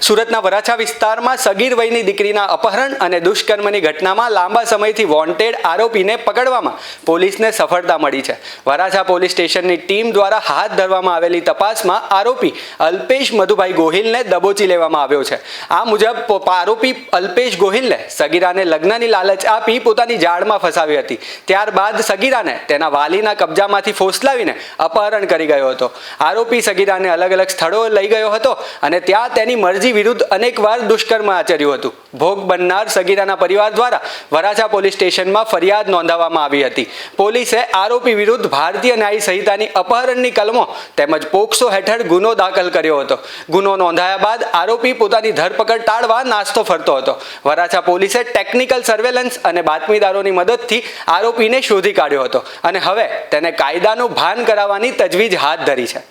સુરતના વરાછા વિસ્તારમાં સગીર વયની દીકરીના અપહરણ અને દુષ્કર્મની ઘટનામાં લાંબા સમયથી વોન્ટેડ આરોપીને પકડવામાં પોલીસને સફળતા મળી છે. વરાછા પોલીસ સ્ટેશનની ટીમ દ્વારા હાથ ધરવામાં આવેલી તપાસમાં આરોપી અલ્પેશ મધુભાઈ ગોહિલને દબોચી લેવામાં આવ્યો છે. આ મુજબ આરોપી અલ્પેશ ગોહિલને સગીરાને લગ્નની લાલચ આપી પોતાની જાળમાં ફસાવી હતી. ત્યારબાદ સગીરાને તેના વાલીના કબજામાંથી ફોસલાવીને અપહરણ કરી ગયો હતો. આરોપી સગીરાને અલગ અલગ સ્થળો લઈ ગયો હતો અને ત્યાં તેની મરજી વિરુદ્ધ અનેકવાર દુષ્કર્મ આચર્યું હતું. ભોગ બનનાર સગીરાના પરિવાર દ્વારા વરાછા પોલીસ સ્ટેશનમાં ફરિયાદ નોંધાવવામાં આવી હતી. પોલીસે આરોપી વિરુદ્ધ ભારતીય ન્યાય સંહિતાની અપહરણની કલમો તેમજ પોક્સો હેઠળ ગુનો દાખલ કર્યો હતો. ગુનો નોંધાયા બાદ આરોપી પોતાની ધરપકડ ટાળવા નાસ્તો ફરતો હતો. વરાછા પોલીસે ટેકનિકલ સર્વેલન્સ અને બાતમીદારોની મદદથી આરોપીને શોધી કાઢ્યો હતો અને હવે તેને કાયદાનું ભાન કરાવવાની તજવીજ હાથ ધરી છે.